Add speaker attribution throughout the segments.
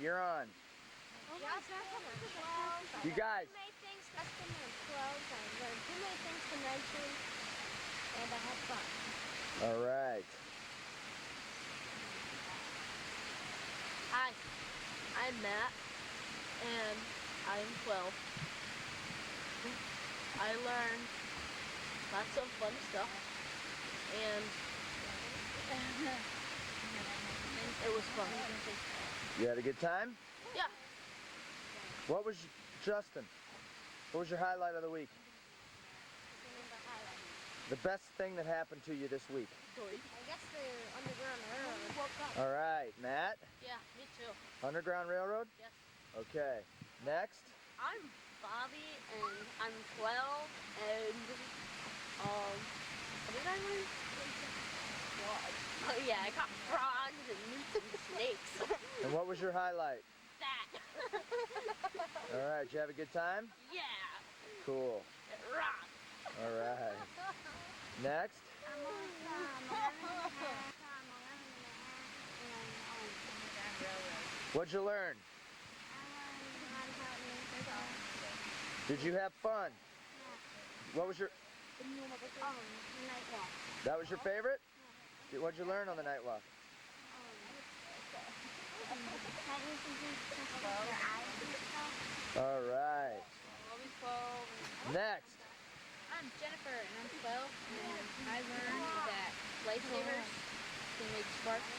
Speaker 1: you're on. You guys.
Speaker 2: Too many things custom and clothes. I learned too many things to mention, and I had fun.
Speaker 1: All right.
Speaker 3: Hi, I'm Matt, and I'm 12. I learned lots of fun stuff, and it was fun.
Speaker 1: You had a good time?
Speaker 3: Yeah.
Speaker 1: What was, Justin, what was your highlight of the week? The best thing that happened to you this week?
Speaker 2: I guess the Underground Railroad.
Speaker 1: All right, Matt?
Speaker 3: Yeah, me too.
Speaker 1: Underground Railroad?
Speaker 3: Yes.
Speaker 1: Okay. Next?
Speaker 3: I'm Bobby, and I'm 12, and what did I learn? Oh yeah, I caught frogs and newts and snakes.
Speaker 1: And what was your highlight?
Speaker 3: That.
Speaker 1: All right, did you have a good time?
Speaker 3: Yeah.
Speaker 1: Cool.
Speaker 3: It rocks.
Speaker 1: All right. Next?
Speaker 2: I'm 11 and a half. I'm 11 and a half. And
Speaker 1: What'd you learn?
Speaker 2: I learned how to
Speaker 1: Did you have fun? What was your,
Speaker 2: the night walk.
Speaker 1: that was your favorite? What'd you learn on the night walk? All right. Next.
Speaker 3: I'm Jennifer, and I'm 12, and I learned that lightsabers can make sparks,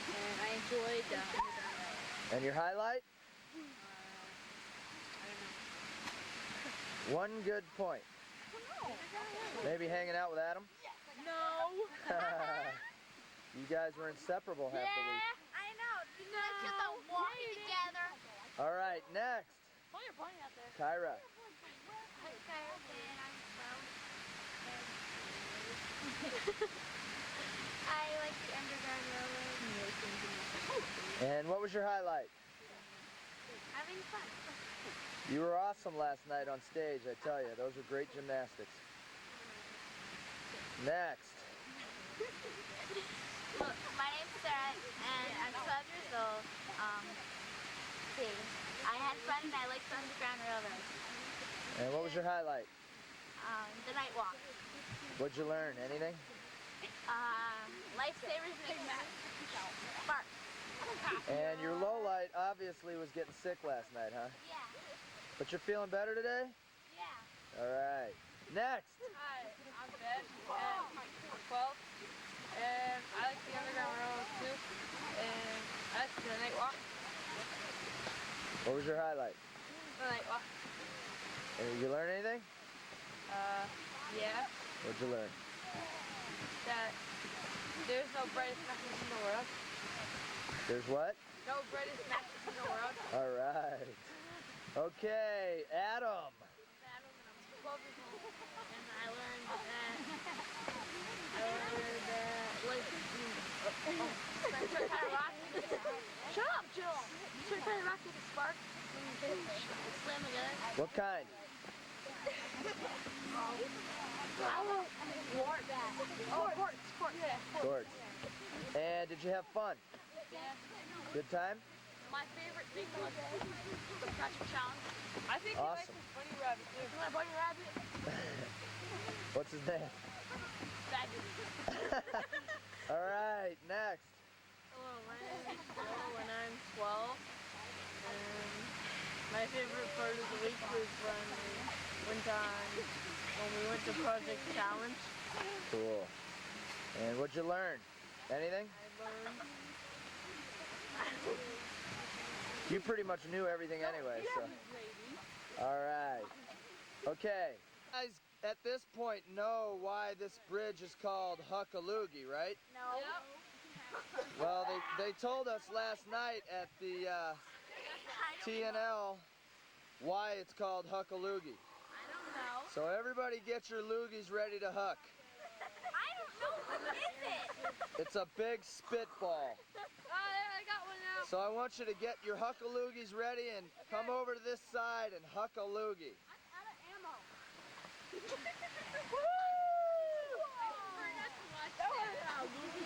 Speaker 3: and I enjoyed
Speaker 1: And your highlight?
Speaker 3: I
Speaker 1: One good point. Maybe hanging out with Adam?
Speaker 3: No.
Speaker 1: You guys were inseparable half the week.
Speaker 2: I know. You guys kept on walking together.
Speaker 1: All right, next.
Speaker 3: Oh, you're pointing out there.
Speaker 1: Kyra.
Speaker 2: I like the Underground Railroad.
Speaker 1: And what was your highlight?
Speaker 2: Having fun.
Speaker 1: You were awesome last night on stage, I tell you. Those were great gymnastics. Next.
Speaker 2: My name's Sarah, and I'm 12 years old. I had fun, and I liked the Underground Railroad.
Speaker 1: And what was your highlight?
Speaker 2: The night walk.
Speaker 1: What'd you learn? Anything?
Speaker 2: Lifesavers make sparks.
Speaker 1: And your low light obviously was getting sick last night, huh?
Speaker 2: Yeah.
Speaker 1: But you're feeling better today?
Speaker 2: Yeah.
Speaker 1: All right. Next.
Speaker 3: Hi, I'm Ben, and I'm 12, and I like the Underground Railroad too, and I like the night walk.
Speaker 1: What was your highlight?
Speaker 3: The night walk.
Speaker 1: And did you learn anything?
Speaker 3: Yeah,
Speaker 1: What'd you learn?
Speaker 3: that there's no brightest matches in the world.
Speaker 1: There's what?
Speaker 3: No brightest matches in the world.
Speaker 1: All right. Okay, Adam.
Speaker 3: Adam, and I'm 12 years old, and I learned like, kind of rock. Shut up, Jill. Kind of rock with a spark, and slam together.
Speaker 1: What kind?
Speaker 3: Quartz. Yeah.
Speaker 1: Quartz. And did you have fun?
Speaker 3: Yeah.
Speaker 1: Good time?
Speaker 3: My favorite thing was the pressure challenge. I think
Speaker 1: Awesome.
Speaker 3: he likes the bunny rabbit too. You want a bunny rabbit?
Speaker 1: What's his name?
Speaker 3: Faggot.
Speaker 1: All right, next.
Speaker 3: Hello, my name is Joe, and I'm 12. And my favorite part of the week was when we went to Project Challenge.
Speaker 1: Cool. And what'd you learn? Anything?
Speaker 3: I learned.
Speaker 1: You pretty much knew everything anyway, so. All right. Okay. You guys, at this point, know why this bridge is called Huckaloogie, right?
Speaker 2: No.
Speaker 3: Yep.
Speaker 1: Well, they told us last night at the TNL why it's called Huckaloogie.
Speaker 2: I don't know.
Speaker 1: So everybody get your loogies ready to huck.
Speaker 2: I don't know. What is it?
Speaker 1: It's a big spitball.
Speaker 3: I got one now.
Speaker 1: So I want you to get your Huckaloogies ready and come over to this side and Huckaloogie.
Speaker 2: I'm out of ammo.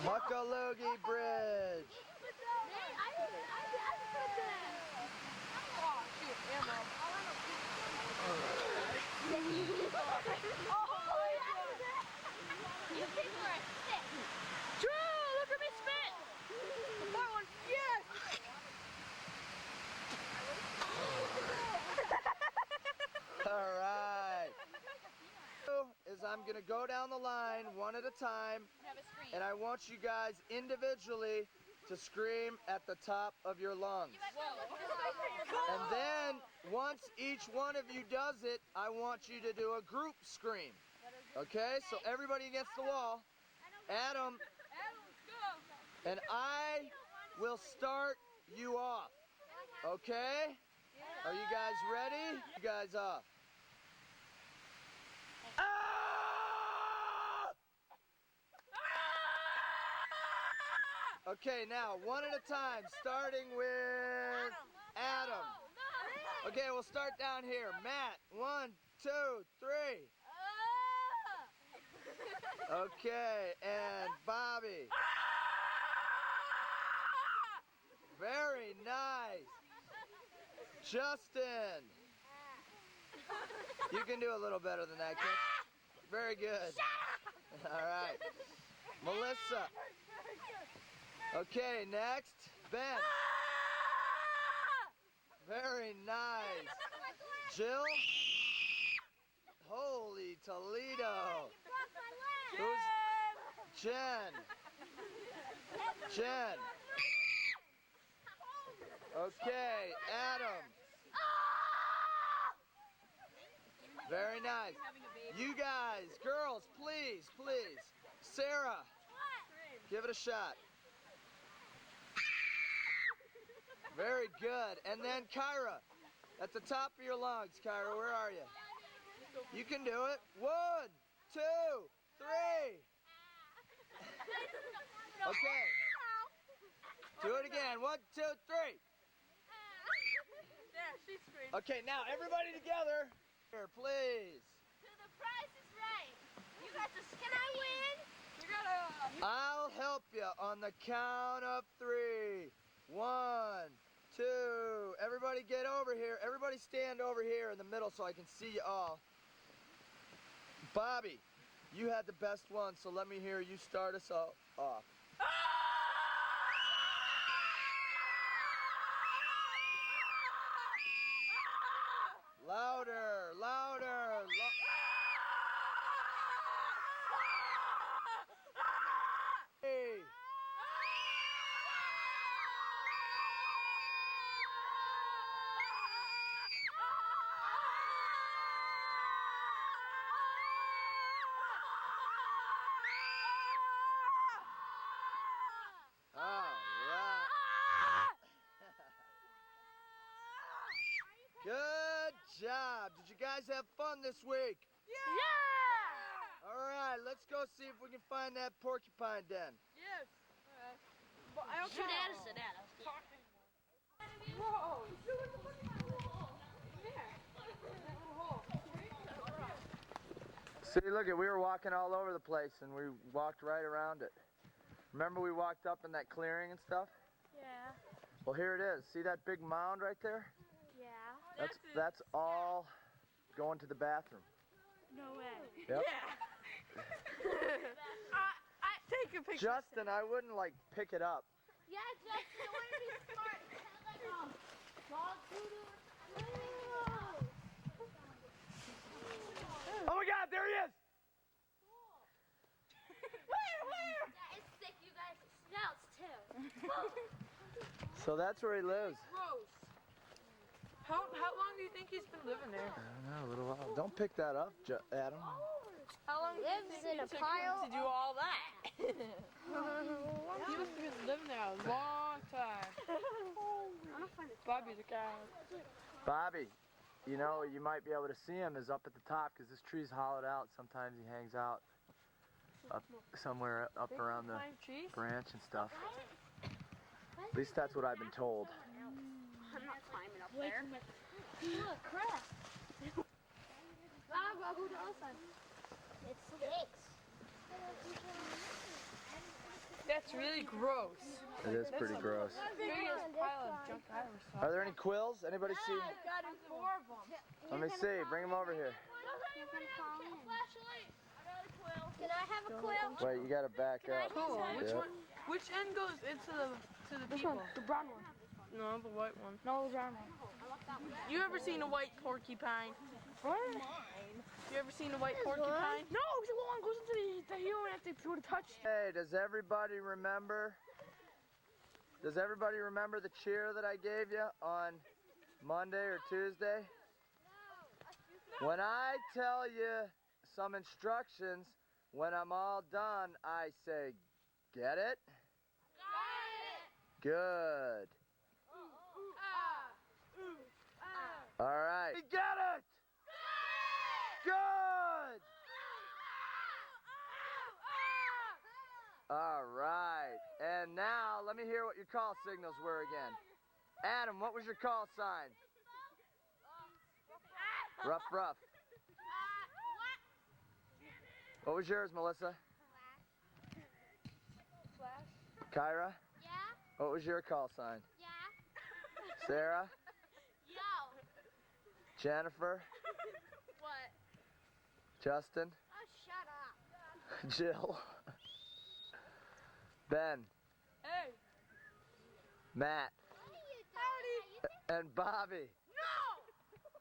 Speaker 1: Huckaloogie Bridge.
Speaker 2: Hey, I
Speaker 3: Oh, shoot, ammo. You think we're a stick. Drew, look at me spit. That one, yes.
Speaker 1: All right. Is I'm gonna go down the line one at a time,
Speaker 3: Have a screen.
Speaker 1: and I want you guys individually to scream at the top of your lungs. And then, once each one of you does it, I want you to do a group scream. Okay? So everybody against the wall. Adam, and I will start you off. Okay? Are you guys ready? You guys off. Ah! Okay, now one at a time, starting with Adam. Okay, we'll start down here. Matt, 1, 2, 3. Okay, and Bobby. Very nice. Justin. You can do a little better than that, kid. Very good. All right. Melissa. Okay, next, Ben. Very nice. Jill. Holy Toledo. Who's Jen? Jen. Okay, Adam. Very nice. You guys, girls, please, please. Sarah, give it a shot. Very good. And then Kyra, at the top of your lungs. Kyra, where are you? You can do it. 1, 2, 3. Okay. Do it again. 1, 2, 3.
Speaker 3: There, she screamed.
Speaker 1: Okay, now everybody together. Here, please.
Speaker 2: So the price is right. You got the. Can I win?
Speaker 3: You gotta.
Speaker 1: I'll help you on the count of 3. 1, 2. Everybody get over here. Everybody stand over here in the middle so I can see you all. Bobby, you had the best one, so let me hear you start us all off. Louder, louder. Hey. All right. Good job. Did you guys have fun this week?
Speaker 3: Yeah!
Speaker 1: All right, let's go see if we can find that porcupine den.
Speaker 3: Yes. But I don't
Speaker 2: Shoot
Speaker 3: know.
Speaker 2: at us and at us.
Speaker 3: Whoa! Look at the fucking hole. There. That little hole.
Speaker 1: See, look at, we were walking all over the place and we walked right around it. Remember we walked up in that clearing and stuff?
Speaker 2: Yeah.
Speaker 1: Well, here it is. See that big mound right there?
Speaker 2: Yeah.
Speaker 1: That's all going to the bathroom.
Speaker 2: No way.
Speaker 1: Yep.
Speaker 3: Yeah. I take a picture.
Speaker 1: Justin, I wouldn't like pick it up.
Speaker 2: Yeah, Justin, I want to be smart. Like, dog food.
Speaker 1: Oh my God, there he is!
Speaker 2: Where? That is sick, you guys. Snouts, too.
Speaker 1: So that's where he lives.
Speaker 3: Gross. How long do you think he's been living there?
Speaker 1: I don't know, a little while. Don't pick that up, Adam.
Speaker 3: How long do you
Speaker 2: Lives
Speaker 3: think
Speaker 2: in a
Speaker 3: it took
Speaker 2: pile
Speaker 3: him to do all that? He must have been living there a long time. Bobby's a guy.
Speaker 1: Bobby, you know, you might be able to see him is up at the top because this tree's hollowed out. Sometimes he hangs out up somewhere up around the
Speaker 3: Climb trees?
Speaker 1: branch and stuff. At least that's what I've been told.
Speaker 2: I'm not climbing up there. Look, crap. I'll go to the other side. It stinks.
Speaker 4: That's really gross.
Speaker 1: It is pretty gross.
Speaker 4: Biggest pile of junk I ever saw.
Speaker 1: Are there any quills? Anybody see?
Speaker 4: Got 4 of them.
Speaker 1: Let me see. Bring them over here.
Speaker 2: Can I have a quill?
Speaker 1: Wait, you gotta back up.
Speaker 4: Cool. Which
Speaker 1: Yep.
Speaker 4: one? Which end goes into the
Speaker 5: This
Speaker 4: people?
Speaker 5: one, the brown one.
Speaker 4: No, the white one.
Speaker 5: No, the brown one.
Speaker 4: You ever seen a white porcupine?
Speaker 5: What?
Speaker 4: You ever seen a white porcupine?
Speaker 5: No, the one goes into the human if they would have touched.
Speaker 1: Hey, does everybody remember? Does everybody remember the cheer that I gave you on Monday or Tuesday? When I tell you some instructions, when I'm all done, I say, get it? Good. All right. We get it! Good! All right. And now, let me hear what your call signals were again. Adam, what was your call sign? Rough, rough. What was yours, Melissa? Kyra?
Speaker 2: Yeah?
Speaker 1: What was your call sign?
Speaker 2: Yeah?
Speaker 1: Sarah?
Speaker 2: Yo!
Speaker 1: Jennifer?
Speaker 2: What?
Speaker 1: Justin?
Speaker 2: Oh, shut up.
Speaker 1: Jill? Ben?
Speaker 4: Hey.
Speaker 1: Matt?
Speaker 2: What are you doing?
Speaker 1: And Bobby?
Speaker 2: No!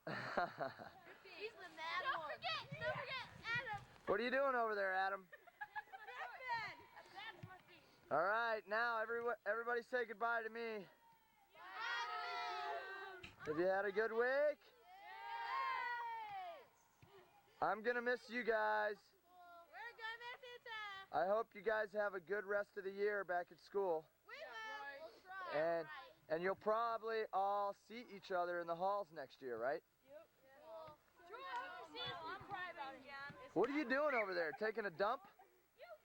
Speaker 2: He's the mad one. Don't forget Adam.
Speaker 1: What are you doing over there, Adam? All right, now everybody say goodbye to me. Have you had a good week? I'm gonna miss you guys.
Speaker 2: We're gonna miss you too.
Speaker 1: I hope you guys have a good rest of the year back at school.
Speaker 2: We will. We'll try.
Speaker 1: And you'll probably all see each other in the halls next year, right?
Speaker 2: I'm crying about it.
Speaker 1: What are you doing over there? Taking a dump?
Speaker 2: Don't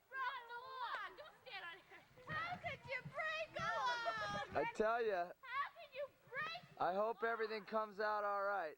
Speaker 2: stand on here. How could you break on?
Speaker 1: I tell you,
Speaker 2: How can you break?
Speaker 1: I hope everything comes out all right.